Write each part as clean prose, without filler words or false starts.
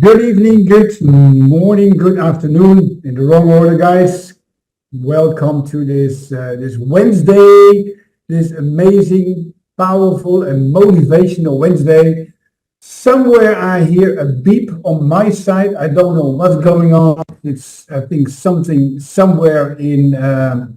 Good evening, good morning, good afternoon, in the wrong order, guys. Welcome to this Wednesday, this amazing, powerful, and motivational Wednesday. Somewhere I hear a beep on my side. I don't know what's going on. It's I think something somewhere in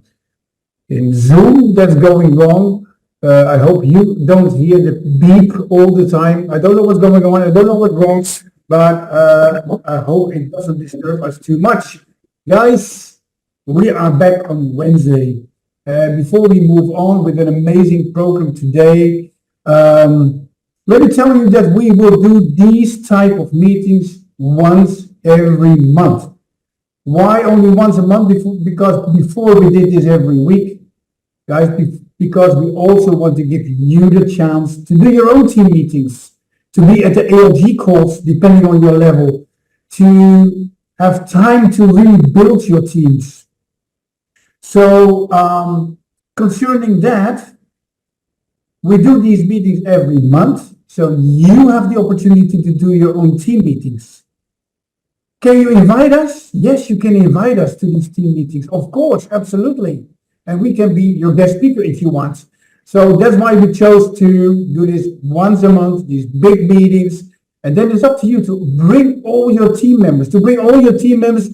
Zoom that's going wrong. I hope you don't hear the beep all the time. I don't know what's going on. I don't know what's wrong, but I hope it doesn't disturb us too much. Guys, we are back on Wednesday. Before we move on with an amazing program today, let me tell you that we will do these type of meetings once every month. Why only once a month? Because before we did this every week, guys, because we also want to give you the chance to do your own team meetings, to be at the ALG calls, depending on your level, to have time to really build your teams. So, concerning that, we do these meetings every month, so you have the opportunity to do your own team meetings. Can you invite us? Yes, you can invite us to these team meetings. Of course, absolutely. And we can be your guest speaker if you want. So that's why we chose to do this once a month, these big meetings. And then it's up to you to bring all your team members,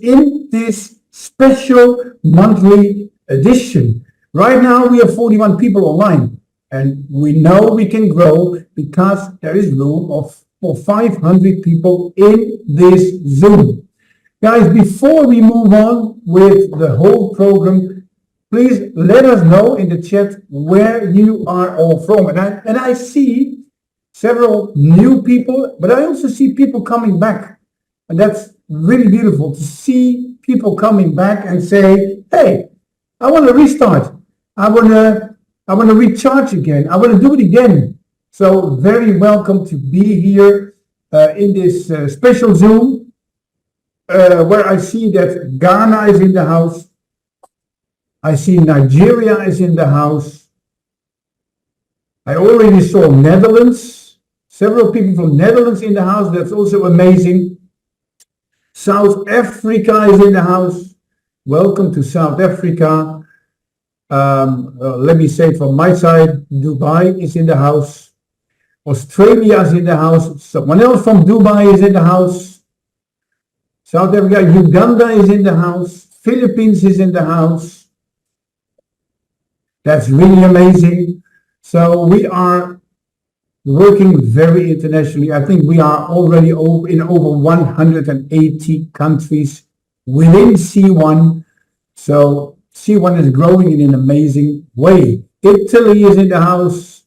in this special monthly edition. Right now we have 41 people online, and we know we can grow because there is room for 500 people in this Zoom. Guys, before we move on with the whole program, please let us know in the chat where you are all from. And I see several new people, but I also see people coming back. And that's really beautiful to see people coming back and say, hey, I want to restart. I want to recharge again. I want to do it again. So very welcome to be here in this special Zoom where I see that Ghana is in the house. I see Nigeria is in the house. I already saw Netherlands. Several people from Netherlands in the house. That's also amazing. South Africa is in the house. Welcome to South Africa. Let me say from my side, Dubai is in the house. Australia is in the house. Someone else from Dubai is in the house. South Africa, Uganda is in the house. Philippines is in the house. That's really amazing. So we are working very internationally. I think we are already in over 180 countries within C1. So C1 is growing in an amazing way. Italy is in the house.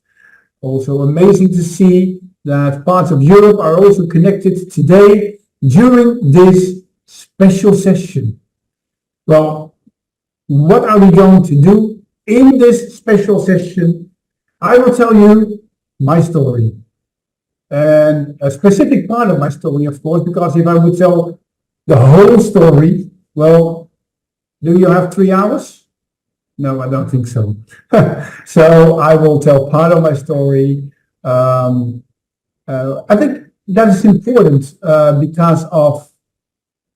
Also amazing to see that parts of Europe are also connected today during this special session. Well, what are we going to do in this special session? I will tell you my story, and a specific part of my story, of course, because if I would tell the whole story, well, do you have 3 hours? No, I don't think so. So I will tell part of my story. I think that is important because of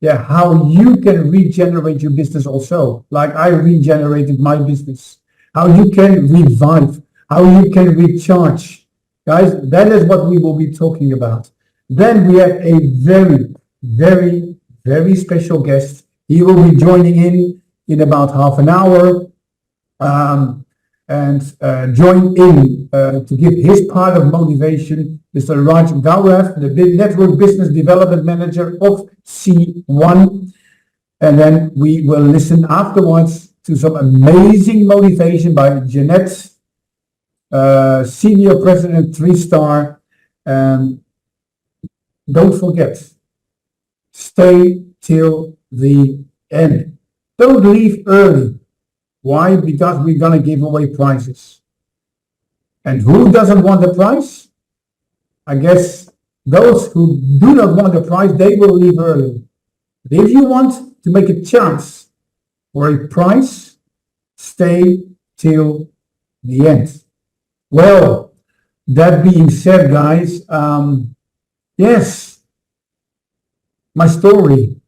how you can regenerate your business also, like I regenerated my business. How you can revive, how you can recharge. Guys, that is what we will be talking about. Then we have a very, very, very special guest. He will be joining in about half an hour and join in to give his part of motivation. Mr. Gaurav, the Network Business Development Manager of C1. And then we will listen afterwards to some amazing motivation by Jeanette, Senior President 3-star. Don't forget, stay till the end. Don't leave early. Why? Because we're going to give away prizes. And who doesn't want a prize? I guess those who do not want a prize, they will leave early. But if you want to make a chance for a prize, stay till the end. Well, that being said, guys, yes, my story.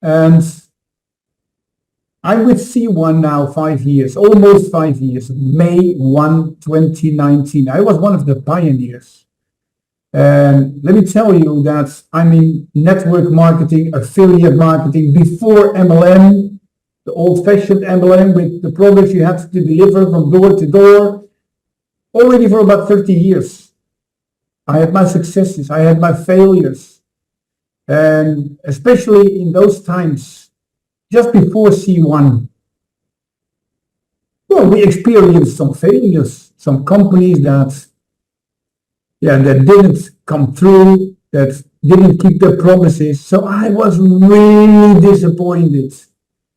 And I'm with C1 now 5 years, almost 5 years, May 1, 2019. I was one of the pioneers. And let me tell you that I'm in network marketing, affiliate marketing before MLM, the old-fashioned MLM with the products you had to deliver from door to door, already for about 30 years. I had my successes, I had my failures, and especially in those times, just before C1, well, we experienced some failures, some companies that didn't come through, that didn't keep their promises. So I was really disappointed.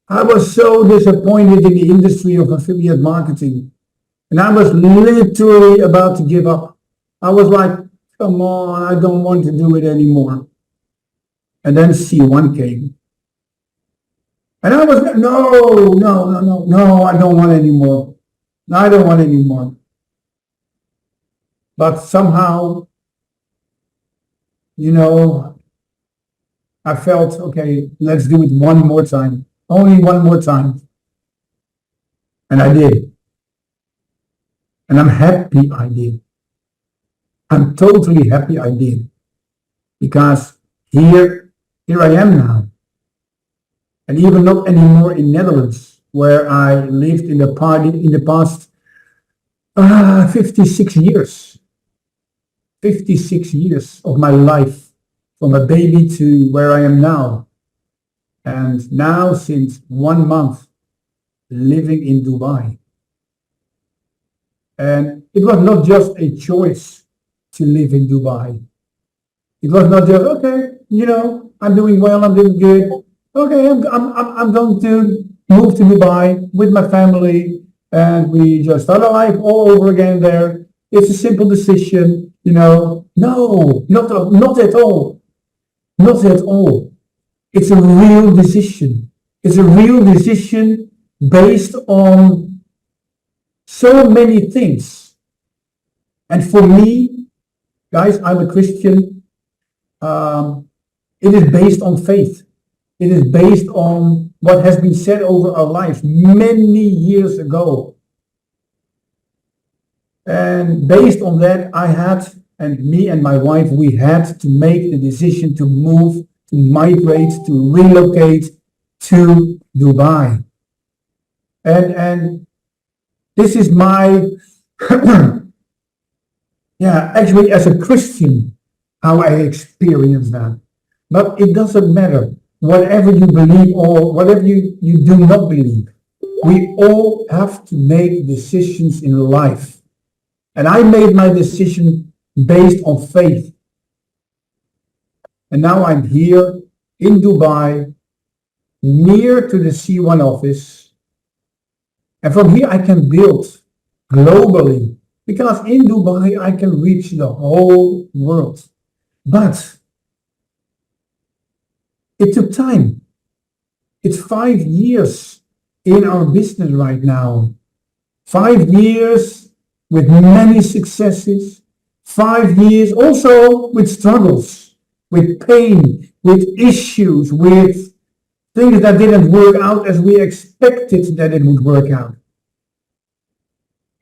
I was so disappointed in the industry of affiliate marketing. And I was literally about to give up. I was like, come on, I don't want to do it anymore. And then C1 came. And I was, no, I don't want anymore. No, I don't want anymore. But somehow, I felt, okay, let's do it one more time. Only one more time. And I did. And I'm happy I did. I'm totally happy I did. Because here I am now. And even not anymore in Netherlands, where I lived in the past 56 years. 56 years of my life, from a baby to where I am now. And now, since 1 month, living in Dubai. And it was not just a choice to live in Dubai. It was not just, okay, I'm doing well, I'm doing good. Okay, I'm going to move to Dubai with my family, and we just start a life all over again there. It's a simple decision, No, not at all. Not at all. It's a real decision. It's a real decision based on so many things. And for me, guys, I'm a Christian. It is based on faith. It is based on what has been said over our lives many years ago. And based on that, me and my wife, we had to make the decision to move, to migrate, to relocate to Dubai. And this is my, actually as a Christian, how I experience that. But it doesn't matter. Whatever you believe or whatever you do not believe, we all have to make decisions in life. And I made my decision based on faith. And now I'm here in Dubai, near to the C1 office. And from here I can build globally, because in Dubai I can reach the whole world. But it took time. It's 5 years in our business right now. 5 years with many successes. 5 years also with struggles, with pain, with issues, with things that didn't work out as we expected that it would work out.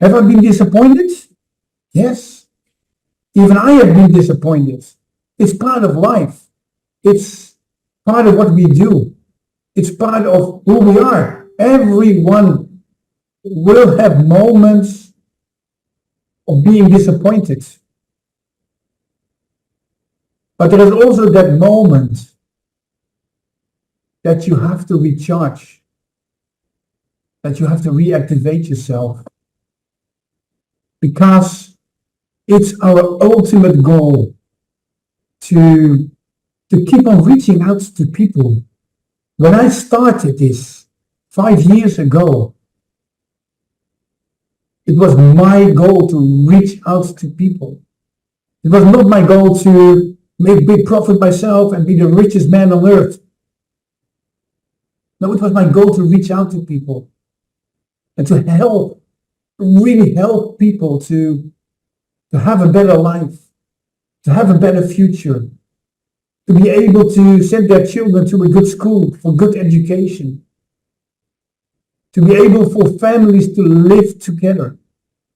Have I been disappointed? Yes. Even I have been disappointed. It's part of life. It's part of what we do. It's part of who we are. Everyone will have moments of being disappointed. But there is also that moment that you have to recharge, that you have to reactivate yourself. Because it's our ultimate goal to keep on reaching out to people. When I started this 5 years ago, it was my goal to reach out to people. It was not my goal to make big profit myself and be the richest man on earth. No, it was my goal to reach out to people and to help, really help people to have a better life, to have a better future, to be able to send their children to a good school for good education, to be able for families to live together.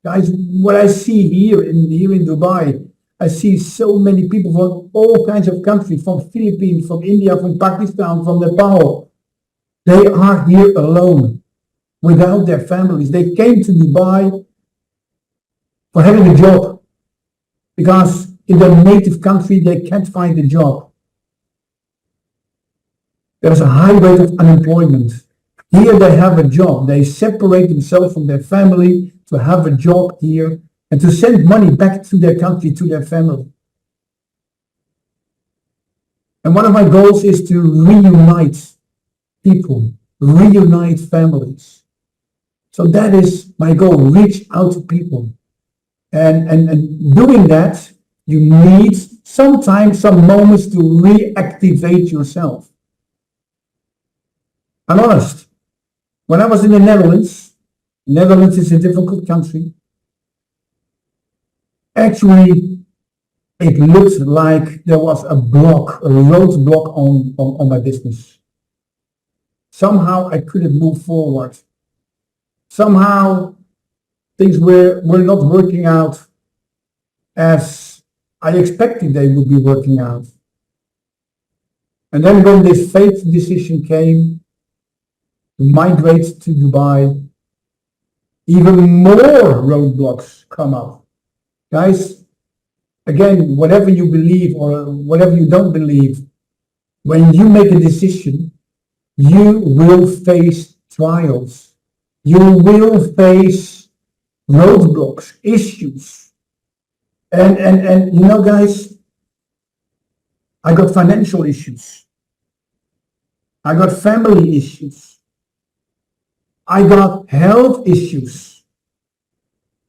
Guys, what I see here in Dubai, I see so many people from all kinds of countries, from Philippines, from India, from Pakistan, from Nepal. They are here alone, without their families. They came to Dubai for having a job, because in their native country they can't find a job. There's a high rate of unemployment. Here they have a job. They separate themselves from their family to have a job here and to send money back to their country, to their family. And one of my goals is to reunite people, reunite families. So that is my goal, reach out to people. And doing that, you need sometimes some moments to reactivate yourself. I'm honest. When I was in the Netherlands is a difficult country. Actually, it looked like there was a roadblock on my business. Somehow I couldn't move forward. Somehow things were not working out as I expected they would be working out. And then when this fate decision came to migrate to Dubai, even more roadblocks come up. Guys, again, whatever you believe or whatever you don't believe, when you make a decision, you will face trials. You will face roadblocks, issues. And you know, guys, I got financial issues. I got family issues. I got health issues,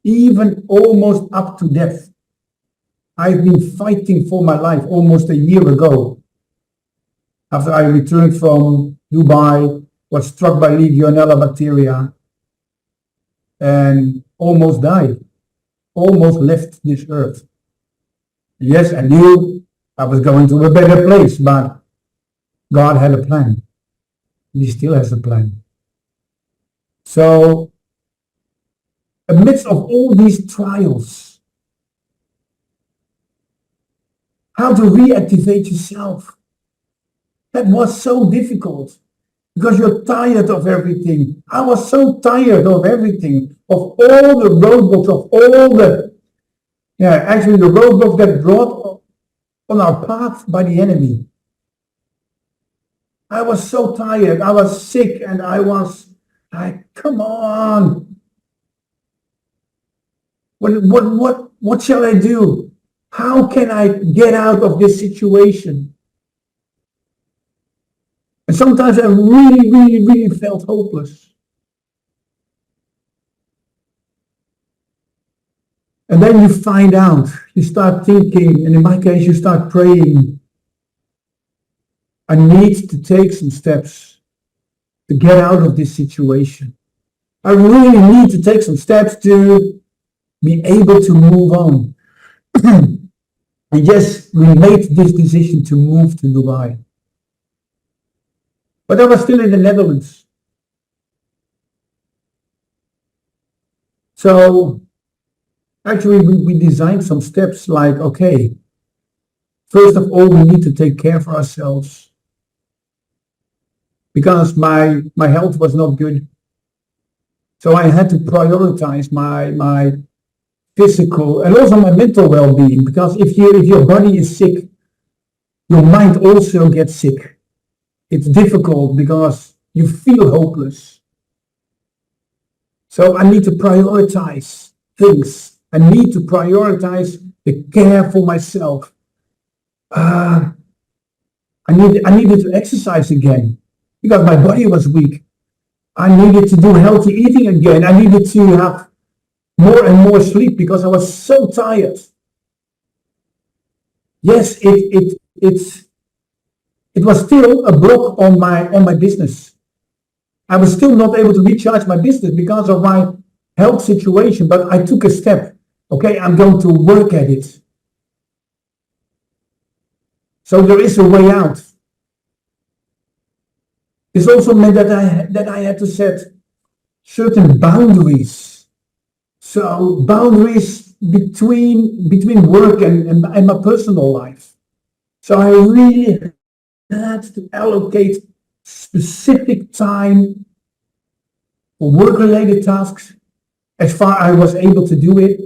even almost up to death. I've been fighting for my life almost a year ago. After I returned from Dubai, was struck by Legionella bacteria and almost died, almost left this earth. Yes, I knew I was going to a better place, but God had a plan. He still has a plan. So, amidst of all these trials, how to reactivate yourself, that was so difficult because you're tired of everything. I was so tired of everything, of all the roadblocks, of all the, actually the roadblocks that brought on our path by the enemy. I was so tired. I was sick and I was like, come on. What shall I do? How can I get out of this situation? And sometimes I really felt hopeless. And then you find out, you start thinking, and in my case, you start praying, I need to take some steps to get out of this situation. I really need to take some steps to be able to move on. And yes, we made this decision to move to Dubai. But I was still in the Netherlands. So actually we designed some steps like, okay, first of all, we need to take care of ourselves because my health was not good. So I had to prioritize my physical and also my mental well-being, because if your body is sick, your mind also gets sick. It's difficult because you feel hopeless. So I need to prioritize things. I need to prioritize the care for myself. I needed to exercise again because my body was weak. I needed to do healthy eating again. I needed to have more and more sleep because I was so tired. Yes, it was still a block on my business. I was still not able to recharge my business because of my health situation, but I took a step. Okay, I'm going to work at it. So there is a way out. This also meant that I had to set certain boundaries. So boundaries between work and my personal life. So I really had to allocate specific time for work-related tasks as far I was able to do it,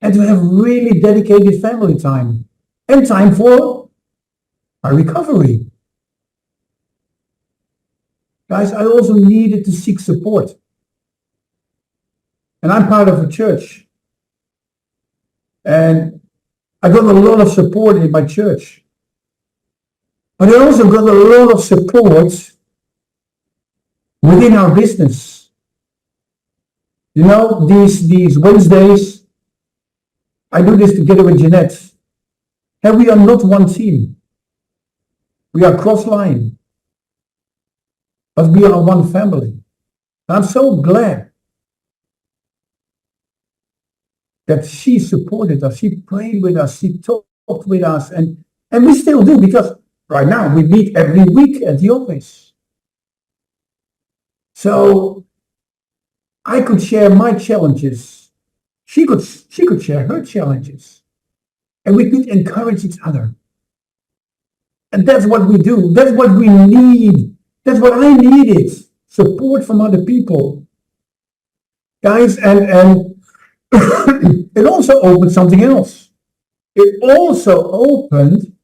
and to have really dedicated family time and time for my recovery. Guys, I also needed to seek support. And I'm part of a church. And I got a lot of support in my church. But I also got a lot of support within our business. You know, these Wednesdays, I do this together with Jeanette. And we are not one team. We are cross-line. But we are one family. And I'm so glad that she supported us, she prayed with us, she talked with us, and we still do, because right now we meet every week at the office. So I could share my challenges. She could share her challenges. And we could encourage each other. And that's what we do. That's what we need. That's what I needed. Support from other people. Guys, and it also opened something else. It also opened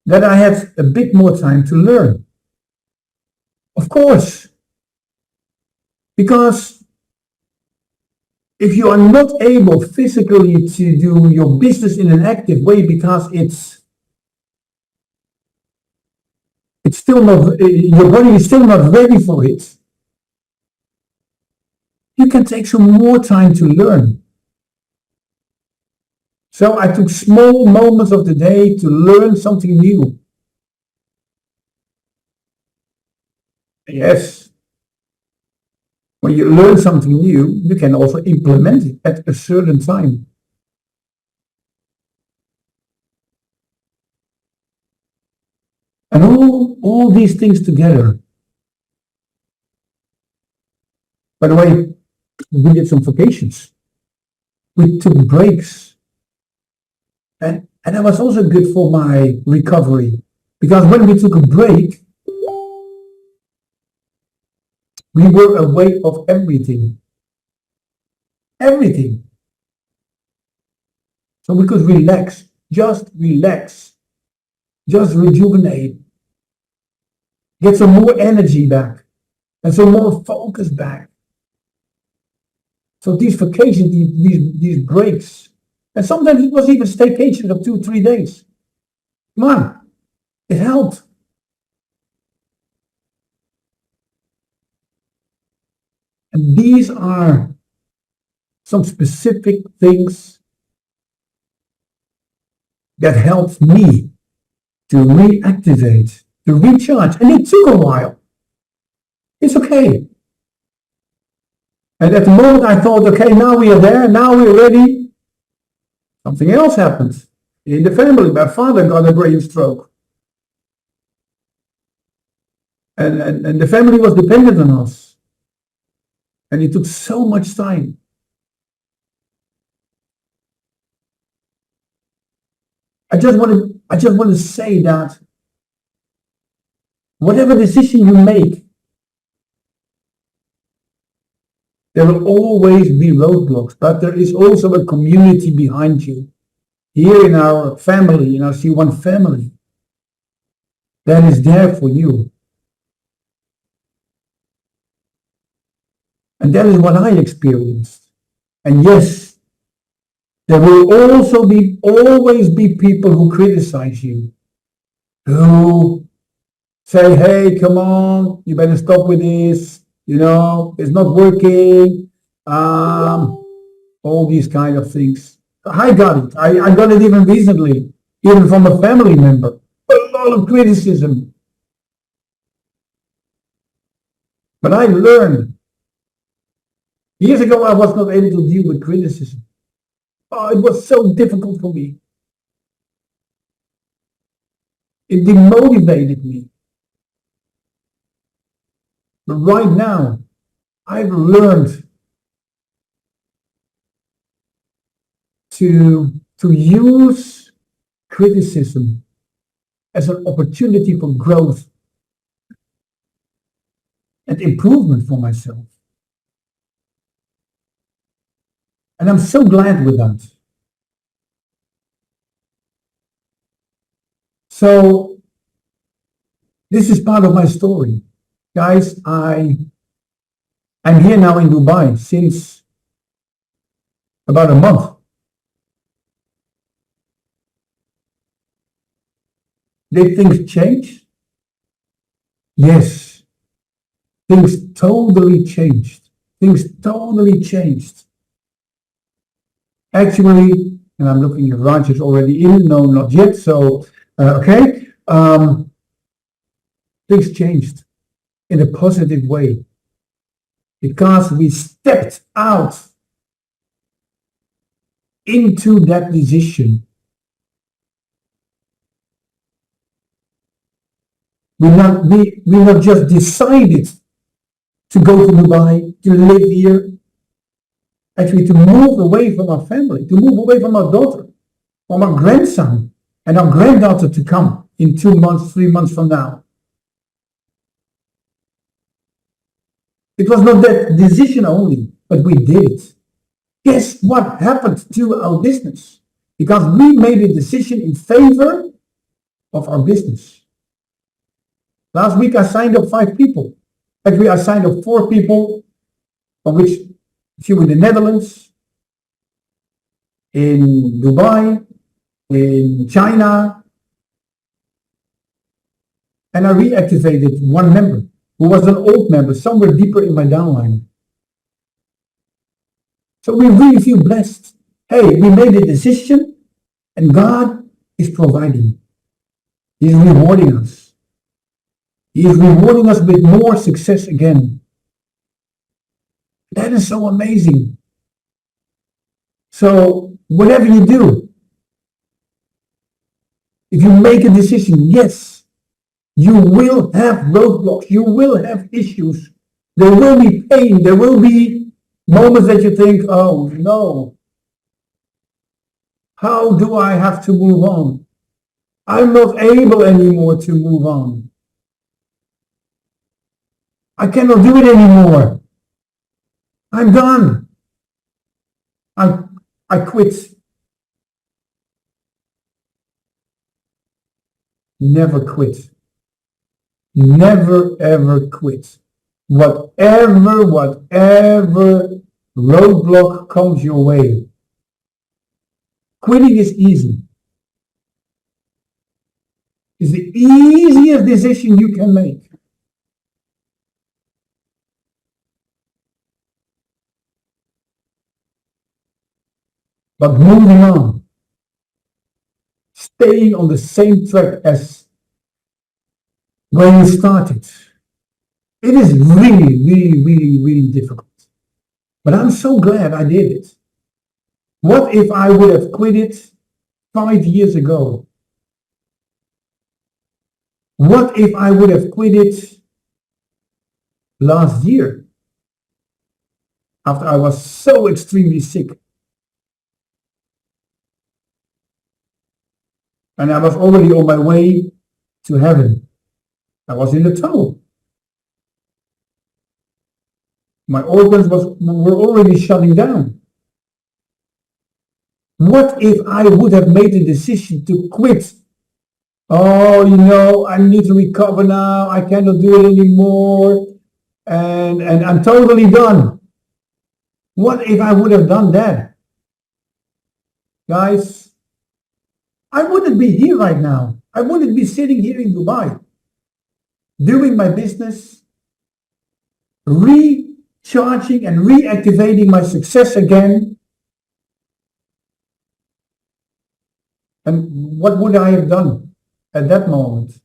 that I had a bit more time to learn. Of course. Because if you are not able physically to do your business in an active way because it's still not, your body is still not ready for it, you can take some more time to learn. So I took small moments of the day to learn something new. Yes, when you learn something new, you can also implement it at a certain time. And all these things together. By the way, we did some vacations. We took breaks. And that was also good for my recovery. Because when we took a break, we were aware of everything. Everything. So we could relax, just rejuvenate, get some more energy back, and some more focus back. So these vacations, these breaks, and sometimes it was even staycations of 2-3 days. Come on, it helped. And these are some specific things that helped me to reactivate, to recharge. And it took a while. It's okay. And at the moment I thought, okay, now we are there, now we're ready. Something else happened in the family. My father got a brain stroke. And the family was dependent on us. And it took so much time. I just want to say that whatever decision you make, there will always be roadblocks, but there is also a community behind you. Here in our family, in our C1 family, that is there for you. And that is what I experienced. And yes, there will also always be people who criticize you, who say, hey, come on, you better stop with this, it's not working, all these kind of things. I got it. I got it even recently, even from a family member. A lot of criticism. But I learned. Years ago, I was not able to deal with criticism. Oh, it was so difficult for me. It demotivated me. But right now, I've learned to use criticism as an opportunity for growth and improvement for myself. And I'm so glad with that. So this is part of my story. Guys, I'm here now in Dubai since about a month. Did things change? Yes, things totally changed. Things totally changed. Actually, and I'm looking at Raj is already in. No, not yet. So, okay. Things changed in a positive way because we stepped out into that decision. We not just decided to go to Dubai, to live here, actually to move away from our family, to move away from our daughter, from our grandson, and our granddaughter to come in 2 months, 3 months from now. It was not that decision only, but we did it. Guess what happened to our business? Because we made a decision in favor of our business. Last week I signed up 5 people. Actually, I signed up 4 people, of which a few in the Netherlands, in Dubai, in China, and I reactivated 1 member who was an old member somewhere deeper in my downline. So we really feel blessed. Hey, we made a decision and God is providing. He's rewarding us. He is rewarding us with more success again. That is so amazing. So whatever you do, if you make a decision, yes, you will have roadblocks, you will have issues, there will be pain, there will be moments that you think, oh no, how do I have to move on? I'm not able anymore to move on. I cannot do it anymore. I'm done. I quit. Never quit. Never ever quit. Whatever roadblock comes your way. Quitting is easy. It's the easiest decision you can make. But moving on, staying on the same track as when you started, it is really difficult. But I'm so glad I did it. What if I would have quit it 5 years ago? What if I would have quit it last year after I was so extremely sick? And I was already on my way to heaven. I was in the tunnel. My organs were already shutting down. What if I would have made the decision to quit? Oh, I need to recover now. I cannot do it anymore. And I'm totally done. What if I would have done that? Guys, I wouldn't be here right now. I wouldn't be sitting here in Dubai, doing my business, recharging and reactivating my success again. And what would I have done at that moment?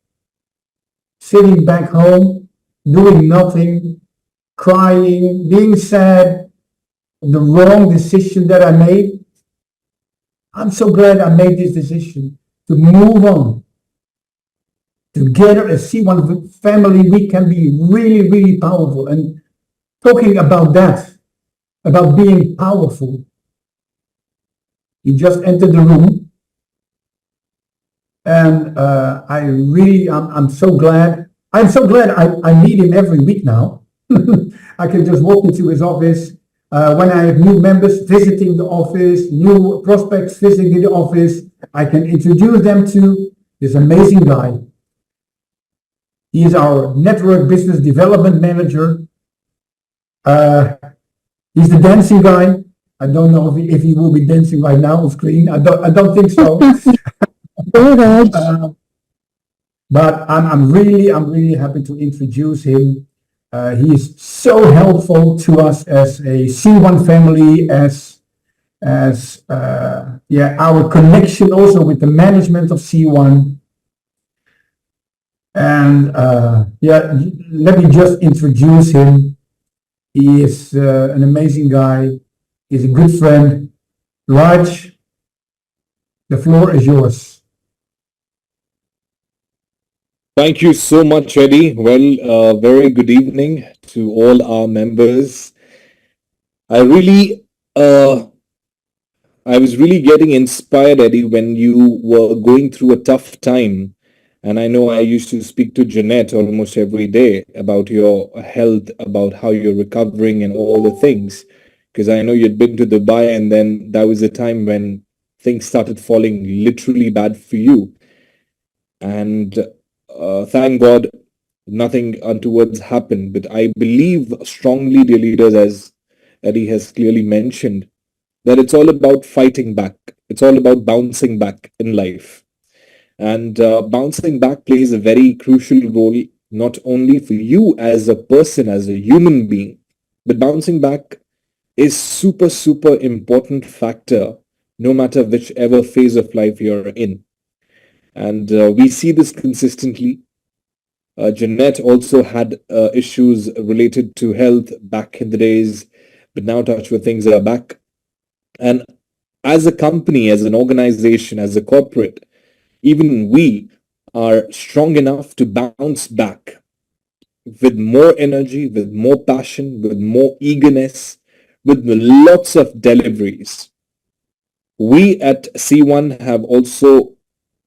Sitting back home, doing nothing, crying, being sad, the wrong decision that I made. I'm so glad I made this decision to move on. Together as C1 family, we can be really, really powerful. And talking about that, about being powerful, he just entered the room, and I'm so glad. I'm so glad I meet him every week now. I can just walk into his office. When I have new members visiting the office, new prospects visiting the office, I can introduce them to this amazing guy. He is our network business development manager. Uh, he's the dancing guy. I don't know if he will be dancing right now on screen. I don't think so. uh, but I'm really happy to introduce him. He is so helpful to us as a C1 family, as our connection also with the management of C1. And let me just introduce him. He is an amazing guy. He's a good friend. Raj, the floor is yours. Thank you so much, Eddie. Well, very good evening to all our members. I really, I was really getting inspired, Eddie, when you were going through a tough time. And I know I used to speak to Jeanette almost every day about your health, about how you're recovering and all the things. Because I know you'd been to Dubai, and then that was the time when things started falling literally bad for you. And thank God nothing untowards happened. But I believe strongly, dear leaders, as Eddie has clearly mentioned, that it's all about fighting back. It's all about bouncing back in life. And bouncing back plays a very crucial role, not only for you as a person, as a human being, but bouncing back is super, super important factor, no matter whichever phase of life you're in. And we see this consistently. Jeanette also had issues related to health back in the days, but now touch wood things are back. And as a company, as an organization, as a corporate, even we are strong enough to bounce back with more energy, with more passion, with more eagerness, with lots of deliveries. We at C1 have also,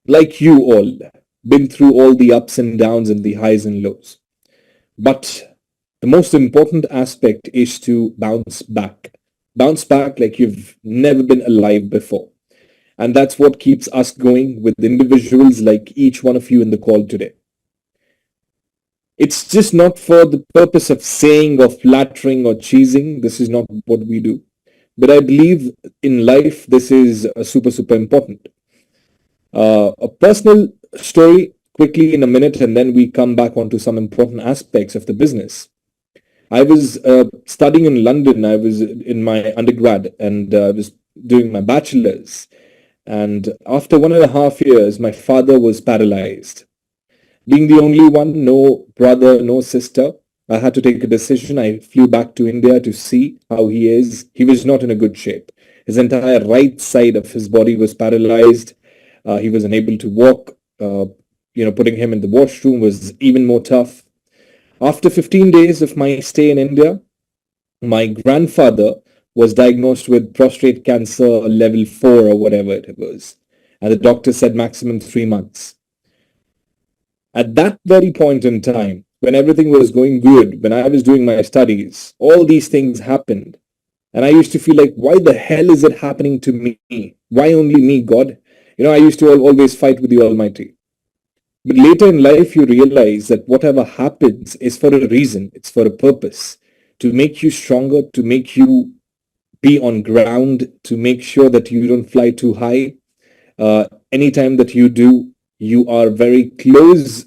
like you all, been through all the ups and downs and the highs and lows. But the most important aspect is to bounce back. Bounce back like you've never been alive before. And that's what keeps us going with individuals like each one of you in the call today. It's just not for the purpose of saying or flattering or cheesing. This is not what we do. But I believe in life, this is super, super important. A personal story quickly in a minute, and then we come back onto some important aspects of the business. I was studying in London. I was in my undergrad, and I was doing my bachelor's. And after 1.5 years, my father was paralyzed. Being the only one, no brother, no sister, I had to take a decision. I flew back to India to see how he is. He was not in a good shape. His entire right side of his body was paralyzed. He was unable to walk. Putting him in the washroom was even more tough. After 15 days of my stay in India, my grandfather was diagnosed with prostate cancer level 4 or whatever it was. And the doctor said maximum 3 months. At that very point in time, when everything was going good, when I was doing my studies, all these things happened. And I used to feel like, why the hell is it happening to me? Why only me, God? I used to always fight with the Almighty. But later in life, you realize that whatever happens is for a reason, it's for a purpose, to make you stronger, to make you be on ground, to make sure that you don't fly too high. Anytime that you do, you are very close,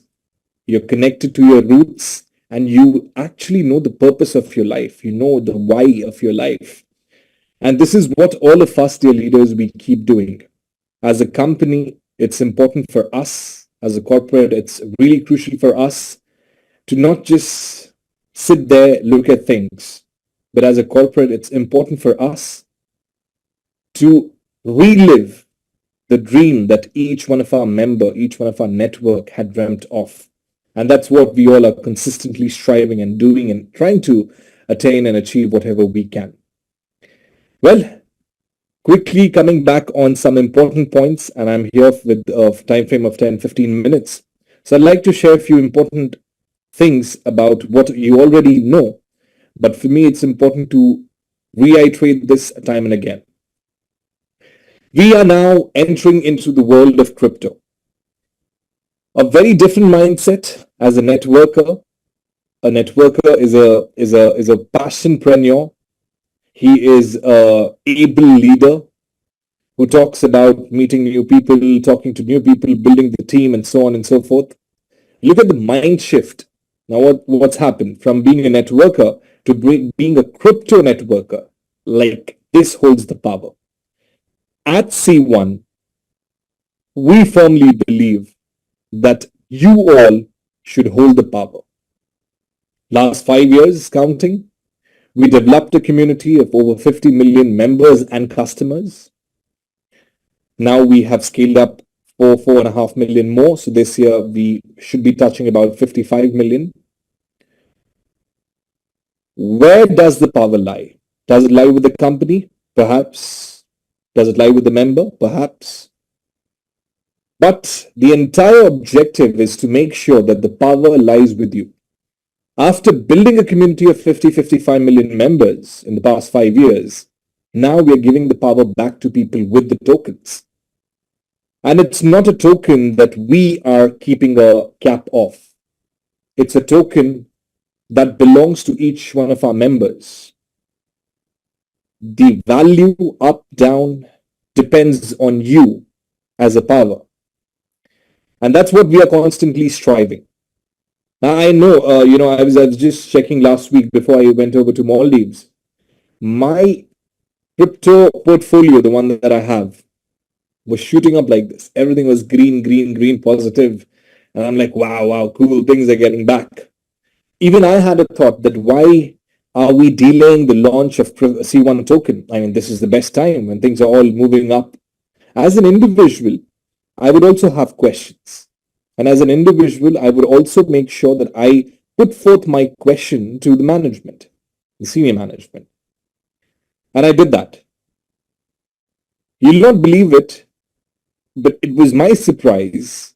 you're connected to your roots, and you actually know the purpose of your life. You know the why of your life. And this is what all of us, dear leaders, we keep doing. As a company, it's important for us. As a corporate, it's really crucial for us to not just sit there, look at things, but as a corporate, it's important for us to relive the dream that each one of our member, each one of our network had dreamt of. And that's what we all are consistently striving and doing and trying to attain and achieve whatever we can. Well, quickly coming back on some important points, and I'm here with a time frame of 10-15 minutes. So I'd like to share a few important things about what you already know, but for me it's important to reiterate this time and again. We are now entering into the world of crypto. A very different mindset as a networker. A networker is a passionpreneur. He is a able leader who talks about meeting new people, talking to new people, building the team, and so on and so forth. Look at the mind shift. Now, what's happened from being a networker to being a crypto networker? Like, this holds the power. At C1, we firmly believe that you all should hold the power. Last 5 years, counting, we developed a community of over 50 million members and customers. Now we have scaled up 4.5 million more. So this year we should be touching about 55 million. Where does the power lie? Does it lie with the company? Perhaps. Does it lie with the member? Perhaps. But the entire objective is to make sure that the power lies with you. After building a community of 55 million members in the past 5 years, now we are giving the power back to people with the tokens. And it's not a token that we are keeping a cap off. It's a token that belongs to each one of our members. The value up, down depends on you as a power. And that's what we are constantly striving. Now, I know, I was just checking last week before I went over to Maldives. My crypto portfolio, the one that I have, was shooting up like this. Everything was green, green, green, positive. And I'm like, wow, cool, things are getting back. Even I had a thought that why are we delaying the launch of C1 token? I mean, this is the best time when things are all moving up. As an individual, I would also have questions. And as an individual, I would also make sure that I put forth my question to the management, the senior management. And I did that. You'll not believe it, but it was my surprise.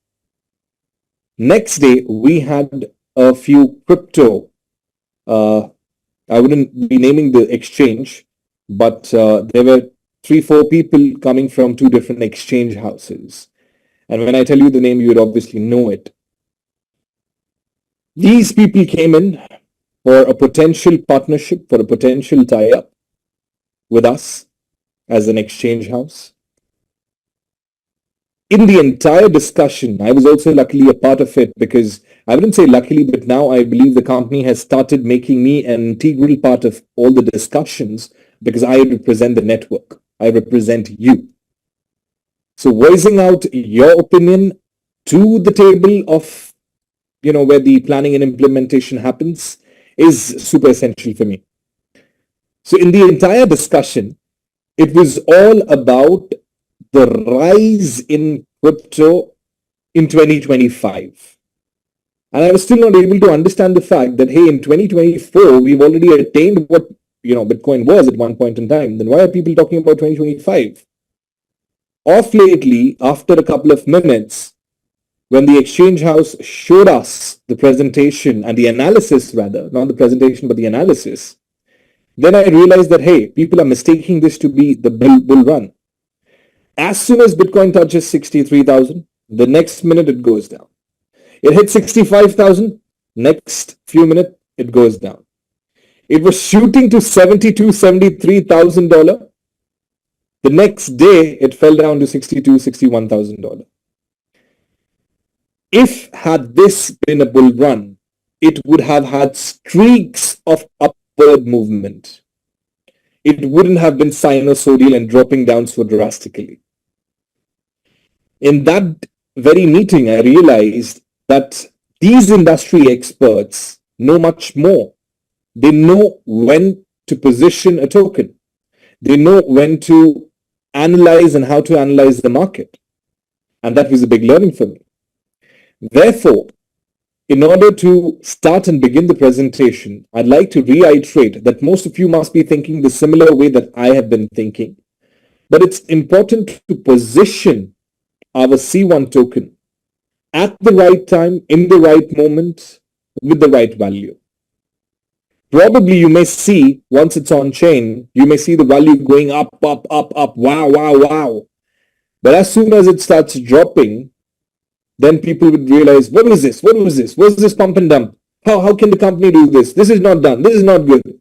Next day, we had a few crypto, I wouldn't be naming the exchange, but there were 3-4 people coming from 2 different exchange houses. And when I tell you the name, you would obviously know it. These people came in for a potential partnership, for a potential tie-up with us as an exchange house. In the entire discussion, I was also luckily a part of it because I wouldn't say luckily, but now I believe the company has started making me an integral part of all the discussions because I represent the network. I represent you. So voicing out your opinion to the table of, where the planning and implementation happens is super essential for me. So in the entire discussion, it was all about the rise in crypto in 2025. And I was still not able to understand the fact that, hey, in 2024, we've already attained what, Bitcoin was at one point in time. Then why are people talking about 2025? Off lately, after a couple of minutes, when the exchange house showed us the presentation and the analysis rather, not the presentation, but the analysis, then I realized that, hey, people are mistaking this to be the bull run. As soon as Bitcoin touches 63,000, the next minute it goes down. It hit 65,000, next few minutes it goes down. It was shooting to $72,000, $73,000. The next day, it fell down to $62,000, $61,000. If had this been a bull run, it would have had streaks of upward movement. It wouldn't have been sinusoidal and dropping down so drastically. In that very meeting, I realized that these industry experts know much more. They know when to position a token. They know when to analyze and how to analyze the market. And that was a big learning for me. Therefore, in order to start and begin the presentation, I'd like to reiterate that most of you must be thinking the similar way that I have been thinking. But it's important to position our C1 token at the right time, in the right moment, with the right value. Probably you may see, once it's on chain, you may see the value going up, up, up, up, wow, wow, wow. But as soon as it starts dropping, then people would realize, what was this? What was this? What's this pump and dump? How can the company do this? This is not done. This is not good.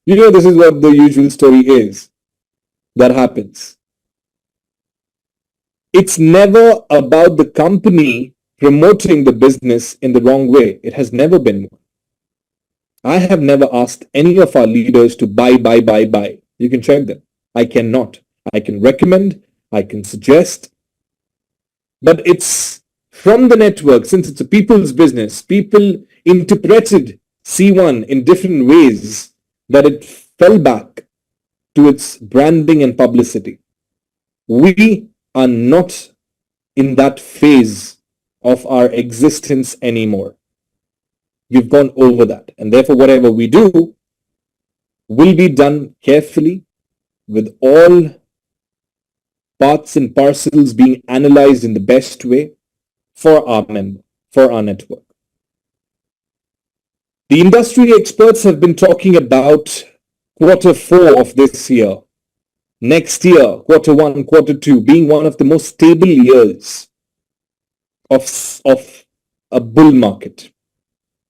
You know, this is what the usual story is that happens. It's never about the company promoting the business in the wrong way. It has never been. I have never asked any of our leaders to buy, buy, buy, buy. You can check them. I cannot. I can recommend, I can suggest, but it's from the network, since it's a people's business, people interpreted C1 in different ways that it fell back to its branding and publicity. We are not in that phase of our existence anymore. We've gone over that. And therefore, whatever we do will be done carefully with all parts and parcels being analyzed in the best way for our member, for our network. The industry experts have been talking about Q4 of this year, next year, Q1, Q2, being one of the most stable years of a bull market.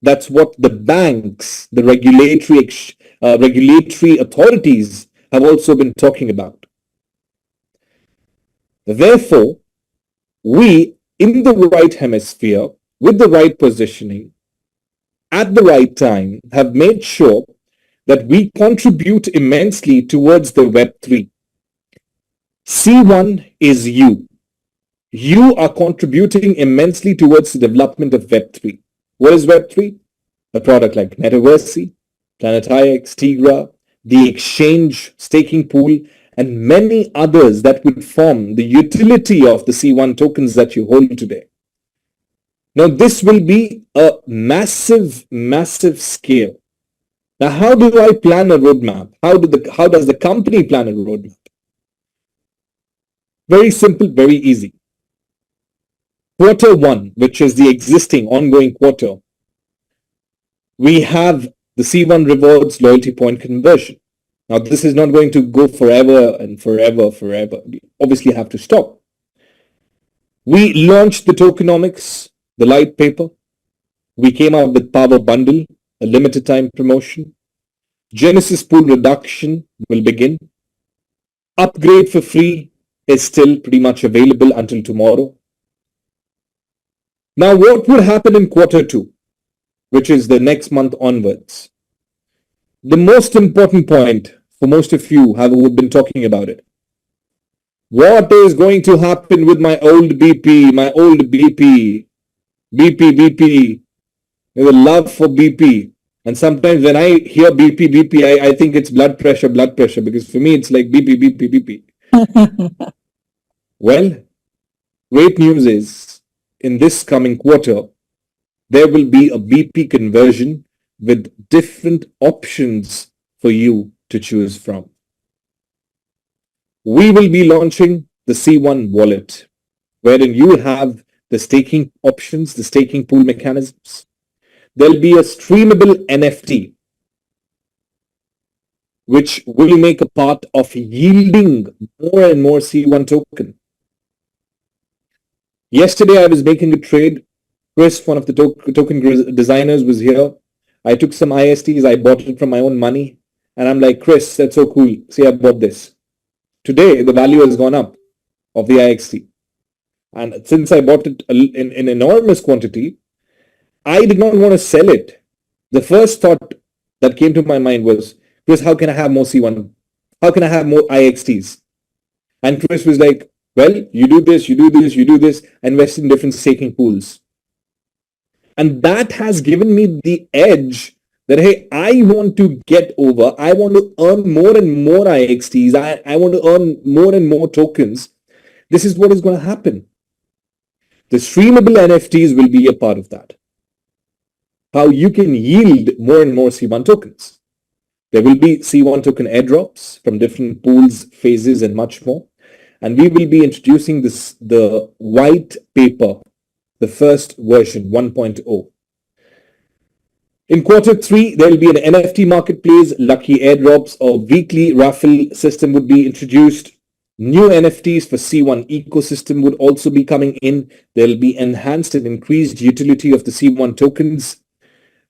That's what the banks, the regulatory authorities have also been talking about. Therefore, we in the right hemisphere, with the right positioning, at the right time, have made sure that we contribute immensely towards the Web3. C1 is you. You are contributing immensely towards the development of Web3. What is Web3? A product like Metaverse, PlanetIX, Tigra, the exchange, staking pool, and many others that would form the utility of the C1 tokens that you hold today. Now, this will be a massive, massive scale. Now, how do I plan a roadmap? How does the company plan a roadmap? Very simple, very easy. Q1, which is the existing ongoing quarter, we have the C1 rewards loyalty point conversion. Now, this is not going to go forever and forever. We obviously have to stop. We launched the tokenomics, the light paper. We came out with Power Bundle, a limited time promotion. Genesis pool reduction will begin. Upgrade for free is still pretty much available until tomorrow. Now, what would happen in Q2, which is the next month onwards? The most important point for most of you who have been talking about it. What is going to happen with my old BP, BP, the love for BP. And sometimes when I hear BP, I think it's blood pressure, because for me it's like BP. Well, great news is, in this coming quarter, there will be a BP conversion with different options for you to choose from. We will be launching the C1 wallet, wherein you will have the staking options, the staking pool mechanisms. There'll be a streamable NFT, which will make a part of yielding more and more C1 token. Yesterday, I was making a trade. Chris, one of the token designers, was here. I took some ISTs. I bought it from my own money. And I'm like, Chris, that's so cool. See, I bought this. Today, the value has gone up of the IXT. And since I bought it in enormous quantity, I did not want to sell it. The first thought that came to my mind was, Chris, how can I have more C1? How can I have more IXTs? And Chris was like, well, you do this, invest in different staking pools. And that has given me the edge that, hey, I want to get over. I want to earn more and more IXTs. I want to earn more and more tokens. This is what is going to happen. The streamable NFTs will be a part of that. How you can yield more and more C1 tokens. There will be C1 token airdrops from different pools, phases, and much more. And we will be introducing the white paper, the first version 1.0. In quarter three, there will be an NFT marketplace, lucky airdrops, or weekly raffle system would be introduced. New NFTs for C1 ecosystem would also be coming in. There will be enhanced and increased utility of the C1 tokens.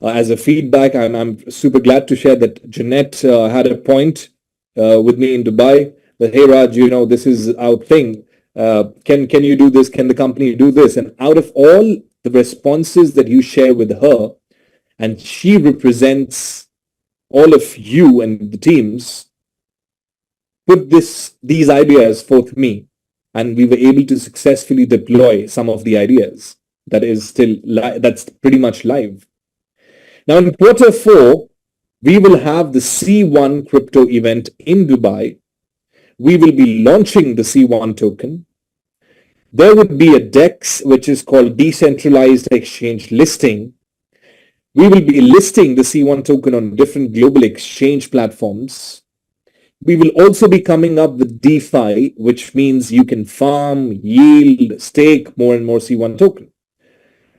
As a feedback, I'm super glad to share that Jeanette had a point with me in Dubai that, hey Raj, this is our thing. Can you do this? Can the company do this? And out of all the responses that you share with her, and she represents all of you and the teams, put these ideas forth me, and we were able to successfully deploy some of the ideas that's pretty much live. Now in quarter four, we will have the C1 crypto event in Dubai. We will be launching the C1 token. There would be a DEX, which is called Decentralized Exchange Listing. We will be listing the C1 token on different global exchange platforms. We will also be coming up with DeFi, which means you can farm, yield, stake more and more C1 token.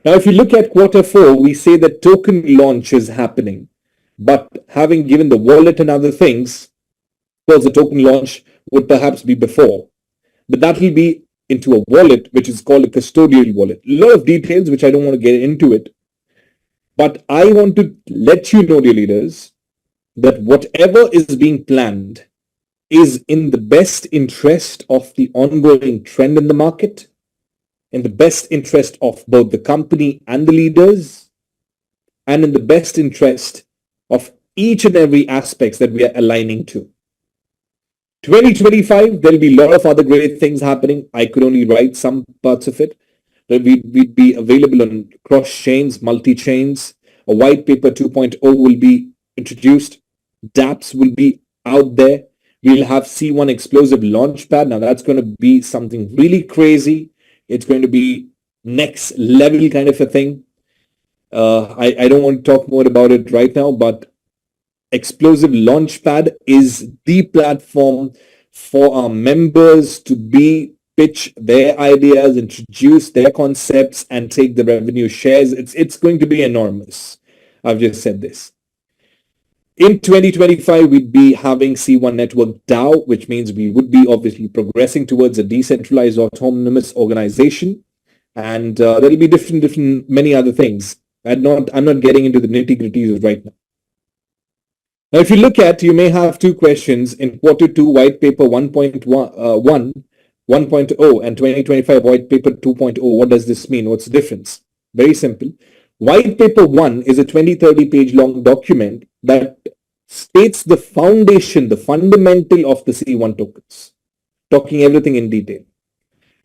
Now, if you look at quarter four, we say that token launch is happening. But having given the wallet and other things, of course, the token launch would perhaps be before. But that will be into a wallet, which is called a custodial wallet. A lot of details, which I don't want to get into it. But I want to let you know, dear leaders, that whatever is being planned is in the best interest of the ongoing trend in the market, in the best interest of both the company and the leaders, and in the best interest of each and every aspects that we are aligning to. 2025, there'll be a lot of other great things happening. I could only write some parts of it. We'd be available on cross chains, multi chains. A white paper 2.0 will be introduced. dApps will be out there. We'll have C1 explosive launchpad. Now that's going to be something really crazy. It's going to be next level kind of a thing. I don't want to talk more about it right now, but Explosive Launchpad is the platform for our members to pitch their ideas, introduce their concepts, and take the revenue shares. It's going to be enormous. I've just said this. In 2025, we'd be having C1 Network DAO, which means we would be obviously progressing towards a decentralized autonomous organization. And there'll be different, many other things. I'm not getting into the nitty-gritties right now. Now, if you look at, you may have two questions in quarter two, white paper 1.1, 1.0 and 2025 white paper 2.0. What does this mean? What's the difference? Very simple. White paper 1 is a 20-30 page long document that states the foundation, the fundamental of the C1 tokens, talking everything in detail.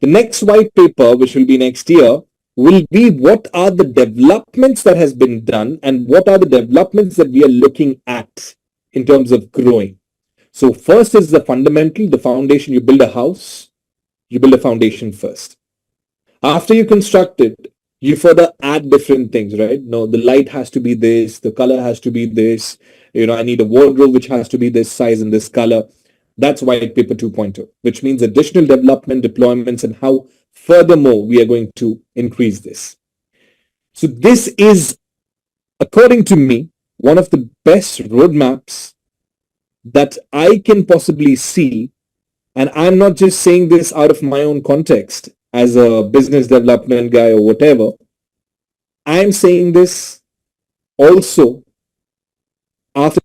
The next white paper, which will be next year, will be what are the developments that has been done and what are the developments that we are looking at in terms of growing. So first is the fundamental, the foundation. You build a house, you build a foundation first. After you construct it, you further add different things, right? No, the light has to be this, the color has to be this, I need a wardrobe which has to be this size and this color. That's white paper 2.0, which means additional development, deployments, and how furthermore we are going to increase this. So this is, according to me, one of the best roadmaps that I can possibly see. And I'm not just saying this out of my own context as a business development guy or whatever. I'm saying this also after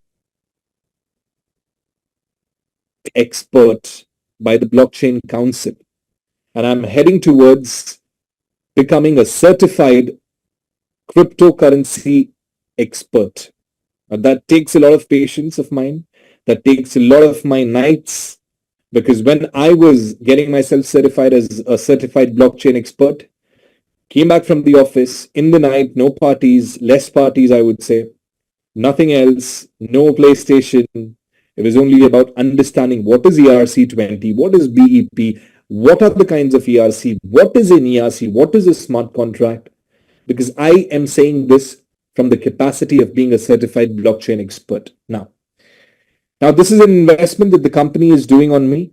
expert by the Blockchain Council. And I'm heading towards becoming a certified cryptocurrency expert. And that takes a lot of patience of mine. That takes a lot of my nights. Because when I was getting myself certified as a certified blockchain expert, came back from the office in the night, no parties, less parties, I would say, nothing else, no PlayStation. It was only about understanding what is ERC20, what is BEP, What are the kinds of ERC? What is an ERC? What is a smart contract? Because I am saying this from the capacity of being a certified blockchain expert. Now this is an investment that the company is doing on me,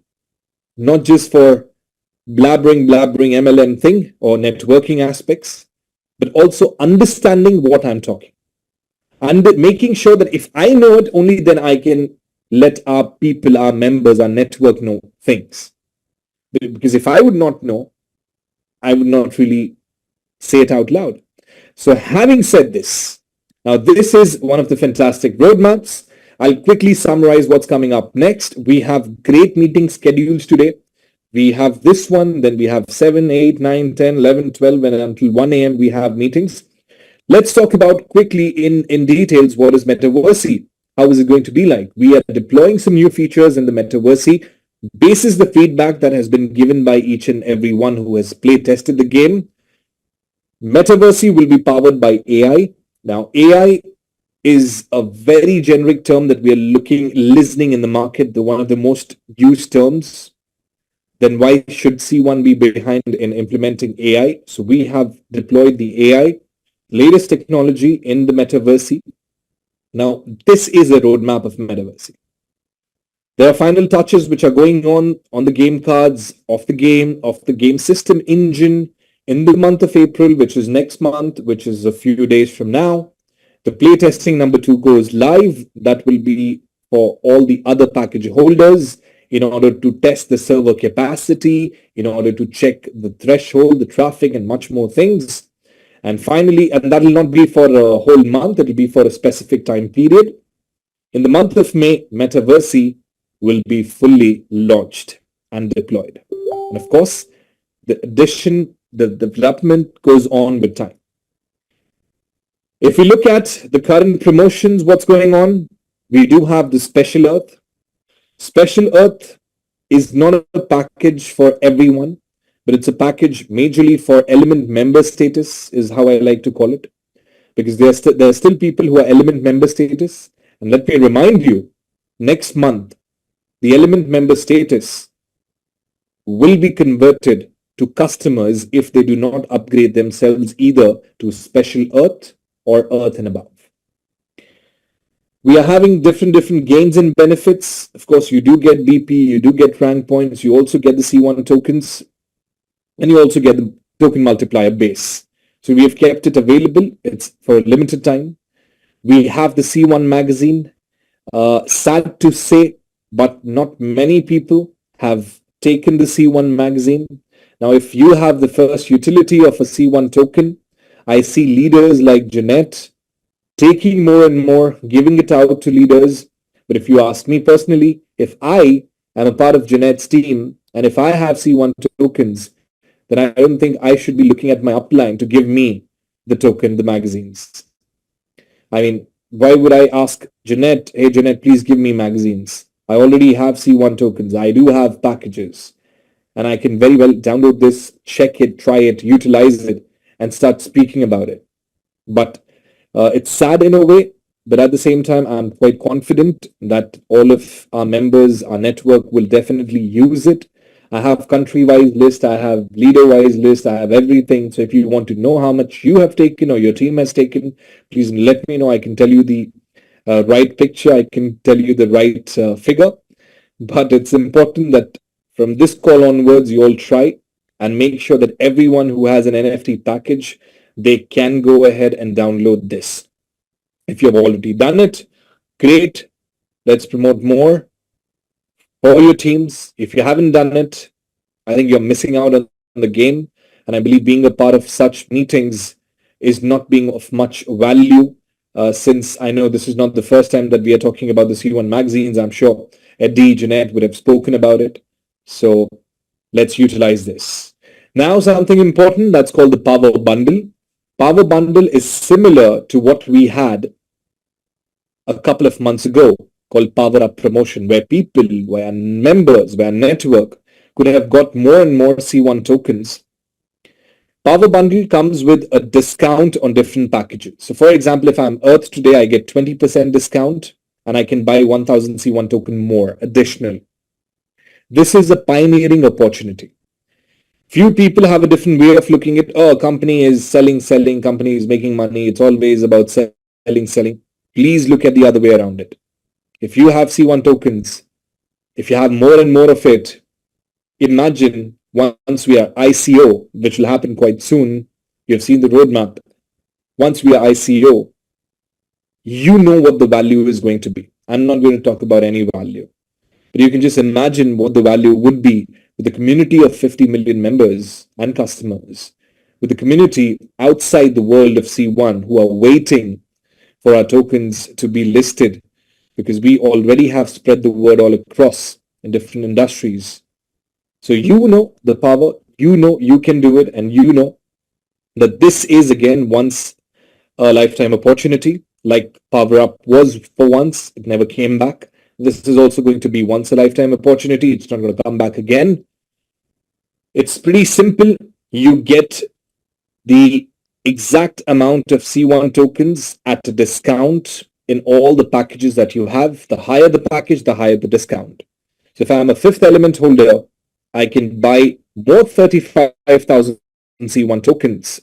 not just for blabbering MLM thing or networking aspects, but also understanding what I'm talking and making sure that if I know it, only then I can let our people, our members, our network know things. Because if I would not know, I would not really say it out loud. So having said this, now this is one of the fantastic roadmaps. I'll quickly summarize what's coming up next. We have great meetings scheduled today. We have this one, then we have 7, 8, 9, 10, 11, 12, and until 1 a.m. we have meetings. Let's talk about quickly in details what is Metaverse. How is it going to be like? We are deploying some new features in the Metaverse. Basis the feedback that has been given by each and every one who has play tested the game. Metaverse will be powered by AI. Now, AI is a very generic term that we are listening in the market, the one of the most used terms. Then why should C1 be behind in implementing AI? So we have deployed the AI, latest technology in the Metaverse. Now, this is a roadmap of Metaverse. There are final touches which are going on the game cards, of the game system engine in the month of April, which is next month, which is a few days from now. The playtesting number 2 goes live. That will be for all the other package holders in order to test the server capacity, in order to check the threshold, the traffic, and much more things. And finally, and that will not be for a whole month, it will be for a specific time period. In the month of May, Metaverse will be fully launched and deployed. And of course, the development goes on with time. If we look at the current promotions, what's going on, we do have the Special Earth. Special Earth is not a package for everyone, but it's a package majorly for Element member status, is how I like to call it, because there are still people who are Element member status. And let me remind you, next month, the Element member status will be converted to customers if they do not upgrade themselves either to Special Earth or Earth and above. We are having different gains and benefits. Of course, you do get BP, you do get rank points, you also get the C1 tokens, and you also get the token multiplier base. So we have kept it available. It's for a limited time. We have the C1 magazine. Sad to say, but not many people have taken the C1 magazine. Now, if you have the first utility of a C1 token, I see leaders like Jeanette taking more and more, giving it out to leaders. But if you ask me personally, if I am a part of Jeanette's team, and if I have C1 tokens, then I don't think I should be looking at my upline to give me the token, the magazines. I mean, why would I ask Jeanette, hey Jeanette, please give me magazines? I already have C1 tokens. I do have packages. And I can very well download this, check it, try it, utilize it, and start speaking about it. But it's sad in a way, but at the same time, I'm quite confident that all of our members, our network will definitely use it. I have country-wise list, I have leader-wise list, I have everything. So if you want to know how much you have taken or your team has taken, please let me know. I can tell you the right picture. I can tell you the right figure. But it's important that from this call onwards, you all try and make sure that everyone who has an NFT package, they can go ahead and download this. If you've already done it, great. Let's promote more for your teams. If you haven't done it, I think you're missing out on the game. And I believe being a part of such meetings is not being of much value. Since I know this is not the first time that we are talking about the C1 magazines, I'm sure Eddie, Jeanette would have spoken about it. So let's utilize this. Now something important that's called the Power Bundle. Power Bundle is similar to what we had a couple of months ago called Power Up Promotion, where people, where members, where network could have got more and more C1 tokens. Power Bundle comes with a discount on different packages. So for example, if I'm Earth today, I get 20% discount and I can buy 1000 C1 token more additional. This is a pioneering opportunity. Few people have a different way of looking at, oh, a company is selling, company is making money. It's always about selling. Please look at the other way around it. If you have C1 tokens, if you have more and more of it, imagine once we are ICO, which will happen quite soon. You've seen the roadmap. Once we are ICO, you know what the value is going to be. I'm not going to talk about any value, but you can just imagine what the value would be with a community of 50 million members and customers, with a community outside the world of C1 who are waiting for our tokens to be listed because we already have spread the word all across in different industries. So you know the power, you know you can do it, and you know that this is again once a lifetime opportunity. Like Power Up was for once, it never came back. This is also going to be once a lifetime opportunity. It's not going to come back again. It's pretty simple. You get the exact amount of C1 tokens at a discount in all the packages that you have. The higher the package, the higher the discount. So if I'm a fifth element holder, I can buy more 35,000 C1 tokens,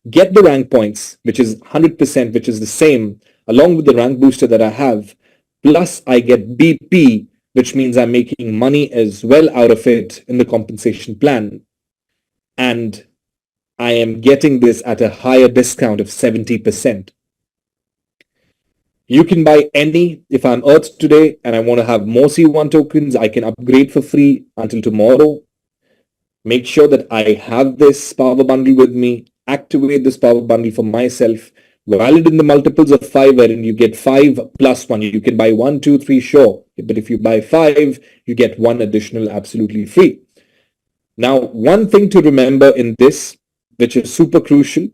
get the rank points, which is 100%, which is the same, along with the rank booster that I have. Plus, I get BP, which means I'm making money as well out of it in the compensation plan. And I am getting this at a higher discount of 70%. You can buy any. If I'm Earth today and I want to have more C1 tokens, I can upgrade for free until tomorrow. Make sure that I have this power bundle with me, activate this power bundle for myself, valid in the multiples of 5, wherein you get 5 plus 1. You can buy 1, 2, 3, sure. But if you buy 5, you get 1 additional absolutely free. Now, one thing to remember in this, which is super crucial,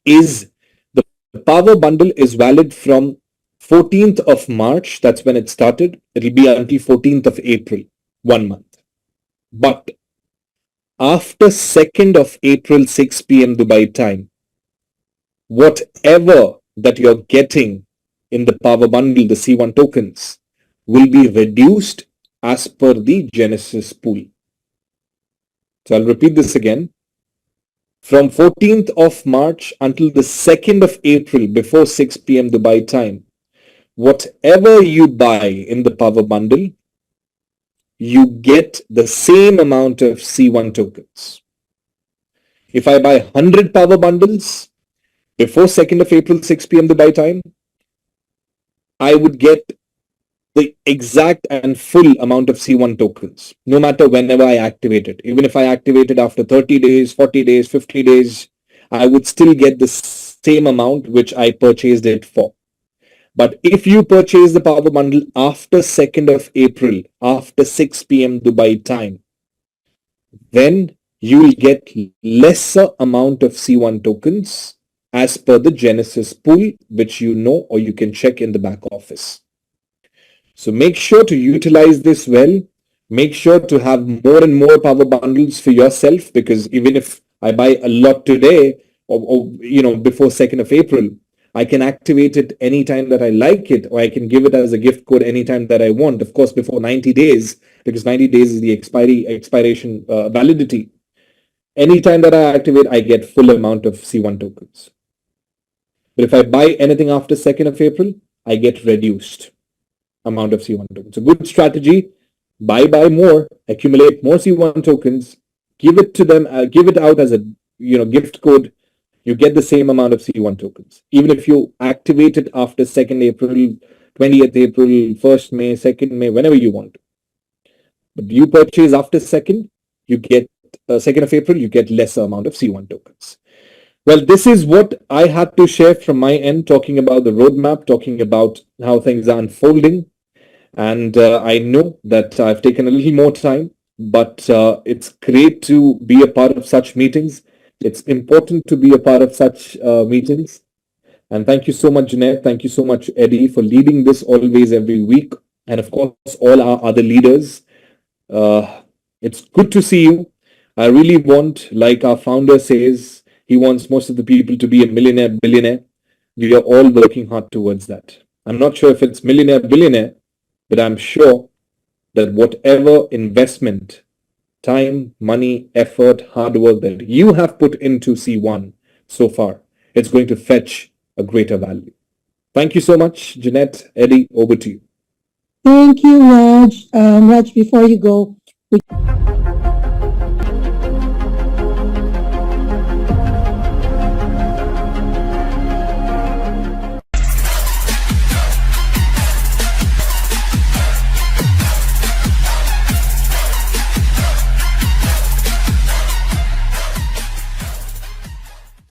is the power bundle is valid from 14th of March. That's when it started. It'll be until 14th of April, 1 month. But after 2nd of April, 6 p.m. Dubai time, whatever that you're getting in the power bundle, the C1 tokens, will be reduced as per the Genesis pool. So I'll repeat this again. From 14th of March until the 2nd of April, before 6 p.m. Dubai time, whatever you buy in the power bundle, you get the same amount of C1 tokens. If I buy 100 power bundles before 2nd of April, 6 p.m. Dubai time, I would get the exact and full amount of C1 tokens, no matter whenever I activate it. Even if I activate it after 30 days, 40 days, 50 days, I would still get the same amount which I purchased it for. But if you purchase the power bundle after 2nd of April, after 6 p.m. Dubai time, then you will get lesser amount of C1 tokens as per the Genesis pool, which you know or you can check in the back office. So make sure to utilize this well. Make sure to have more and more power bundles for yourself, because even if I buy a lot today or before 2nd of April, I can activate it anytime that I like it, or I can give it as a gift code anytime that I want. Of course, before 90 days, because 90 days is the expiration validity. Anytime that I activate, I get full amount of C1 tokens. But if I buy anything after 2nd of April, I get reduced amount of C1 tokens. A good strategy: buy more, accumulate more C1 tokens, give it to them, give it out as a gift code. You get the same amount of C1 tokens, even if you activate it after 2nd April, 20th April, 1st May, 2nd May, whenever you want. But you purchase after 2nd, you get 2nd of April, you get lesser amount of C1 tokens. Well, this is what I had to share from my end, talking about the roadmap, talking about how things are unfolding. And I know that I've taken a little more time, but it's great to be a part of such meetings. It's important to be a part of such meetings. And thank you so much, Junaid. Thank you so much, Eddie, for leading this always every week. And of course, all our other leaders. It's good to see you. I really want, like our founder says, he wants most of the people to be a millionaire, billionaire. We are all working hard towards that. I'm not sure if it's millionaire, billionaire, but I'm sure that whatever investment time, money, effort, hard work that you have put into C1 so far, it's going to fetch a greater value. Thank you so much, Jeanette. Eddie, over to you. Thank you, Raj. Raj, before you go, would